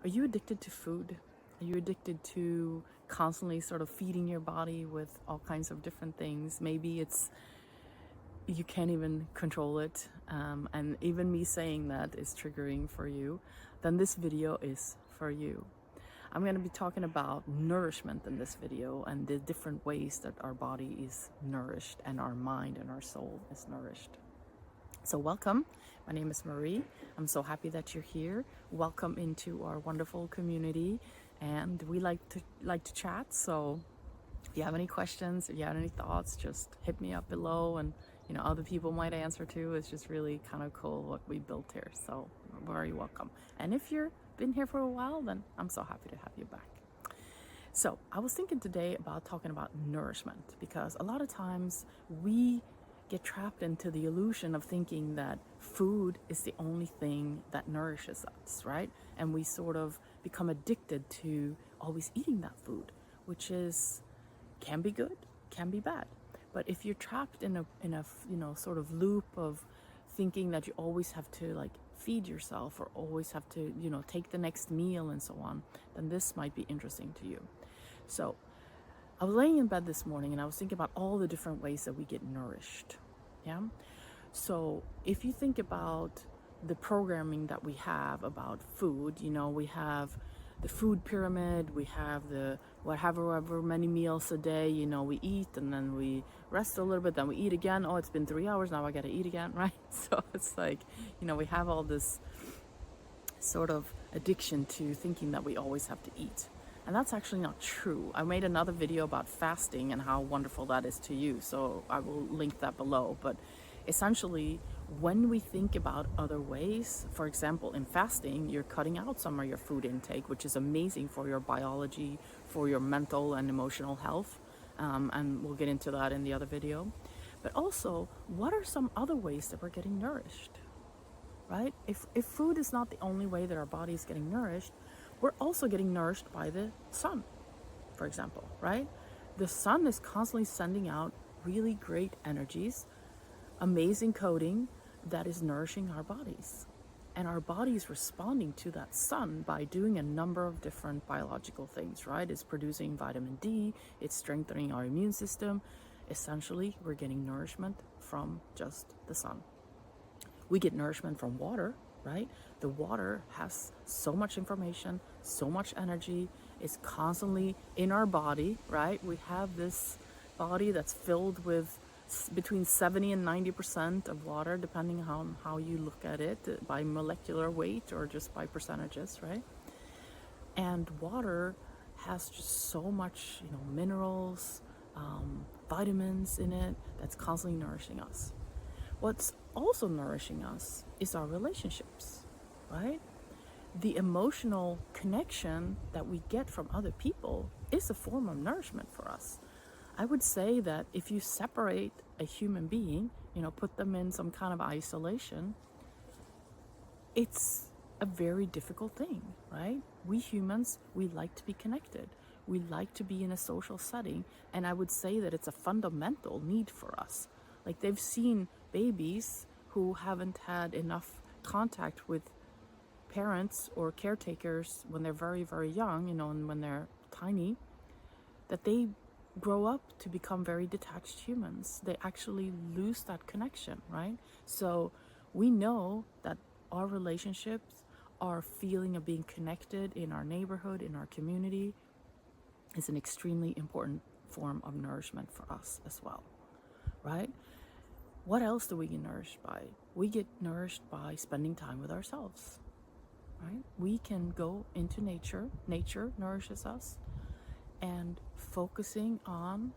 Are you addicted to food? Are you addicted to constantly sort of feeding your body with all kinds of different things? Maybe it's you can't even control it, and even me saying that is triggering for you. Then this video is for you. I'm going to be talking about nourishment in this video and the different ways that our body is nourished and our mind and our soul is nourished. So welcome. My name is Marie. I'm so happy that you're here. Welcome into our wonderful community, and we like to chat. So if you have any questions, if you have any thoughts, just hit me up below, and other people might answer too. It's just really kind of cool what we built here. So very welcome. And if you've been here for a while, then I'm so happy to have you back. So I was thinking today about talking about nourishment, because a lot of times we get trapped into the illusion of thinking that food is the only thing that nourishes us, right? And we sort of become addicted to always eating that food, which can be good, can be bad. But if you're trapped in a sort of loop of thinking that you always have to feed yourself or always have to take the next meal and so on, then this might be interesting to you. So I was laying in bed this morning and I was thinking about all the different ways that we get nourished. Yeah. So if you think about the programming that we have about food, we have the food pyramid, we have the however many meals a day, we eat, and then we rest a little bit, then we eat again. Oh, it's been 3 hours, now I gotta eat again, right? So it's we have all this sort of addiction to thinking that we always have to eat. And that's actually not true. I made another video about fasting and how wonderful that is to you, so I will link that below. But essentially, when we think about other ways, for example, in fasting, you're cutting out some of your food intake, which is amazing for your biology, for your mental and emotional health. And we'll get into that in the other video. But also, what are some other ways that we're getting nourished, right? If food is not the only way that our body is getting nourished, we're also getting nourished by the sun, for example, right? The sun is constantly sending out really great energies, amazing coding that is nourishing our bodies. And our body is responding to that sun by doing a number of different biological things, right? It's producing vitamin D, it's strengthening our immune system. Essentially, we're getting nourishment from just the sun. We get nourishment from water, right? The water has so much information, so much energy. It's constantly in our body, right? We have this body that's filled with between 70 and 90% of water, depending on how you look at it, by molecular weight or just by percentages, right? And water has just so much, minerals, vitamins in it that's constantly nourishing us. What's also nourishing us is our relationships, right? The emotional connection that we get from other people is a form of nourishment for us. I would say that if you separate a human being, put them in some kind of isolation, it's a very difficult thing, right? We humans, we like to be connected. We like to be in a social setting, and I would say that it's a fundamental need for us. They've seen babies who haven't had enough contact with parents or caretakers when they're very, very young, and when they're tiny, that they grow up to become very detached humans. They actually lose that connection, right? So we know that our relationships, our feeling of being connected in our neighborhood, in our community, is an extremely important form of nourishment for us as well, right? What else do we get nourished by? We get nourished by spending time with ourselves, right? We can go into nature. Nature nourishes us. And focusing on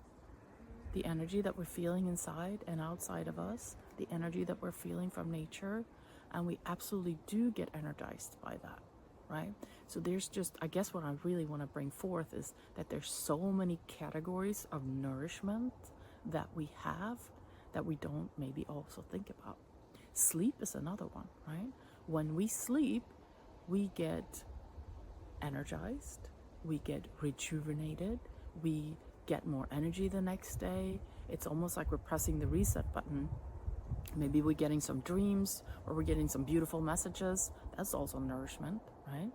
the energy that we're feeling inside and outside of us, the energy that we're feeling from nature, and we absolutely do get energized by that, right? So there's I guess what I really want to bring forth is that there's so many categories of nourishment that we have that we don't maybe also think about. Sleep is another one, right? When we sleep, we get energized, we get rejuvenated, we get more energy the next day. It's almost like we're pressing the reset button. Maybe we're getting some dreams, or we're getting some beautiful messages. That's also nourishment, right?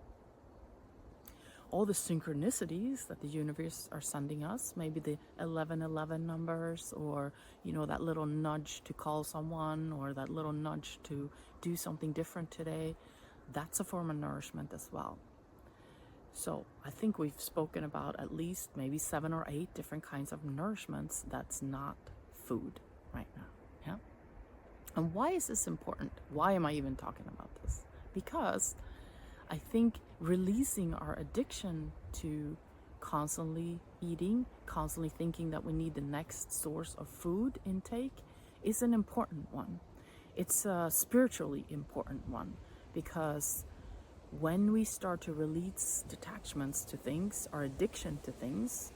all the synchronicities that the universe are sending us, maybe the 1111 numbers, or that little nudge to call someone, or that little nudge to do something different today, that's a form of nourishment as well. So I think we've spoken about at least maybe 7 or 8 different kinds of nourishments that's not food right now. Yeah. And why is this important? Why am I even talking about this? Because I think releasing our addiction to constantly eating, constantly thinking that we need the next source of food intake is an important one. It's a spiritually important one, because when we start to release detachments to things, our addiction to things,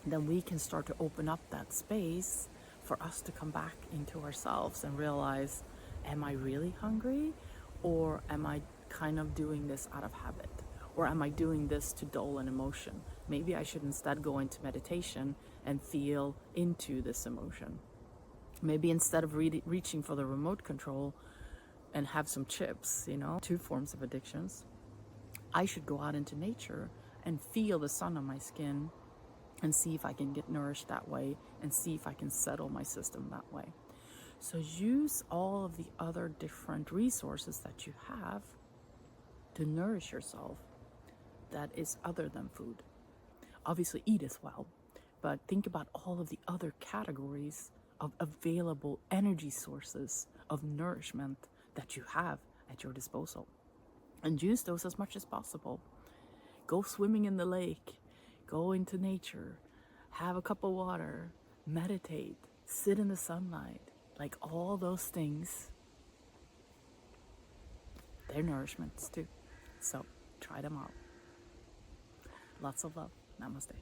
then we can start to open up that space for us to come back into ourselves and realize, am I really hungry? Or am I kind of doing this out of habit? Or am I doing this to dull an emotion? Maybe I should instead go into meditation and feel into this emotion. Maybe instead of reaching for the remote control and have some chips, 2 forms of addictions, I should go out into nature and feel the sun on my skin and see if I can get nourished that way, and see if I can settle my system that way. So use all of the other different resources that you have to nourish yourself that is other than food. Obviously eat as well, but think about all of the other categories of available energy sources of nourishment that you have at your disposal, and use those as much as possible. Go swimming in the lake, go into nature, have a cup of water, meditate, sit in the sunlight. Like, all those things, they're nourishments too. So try them out. Lots of love. Namaste.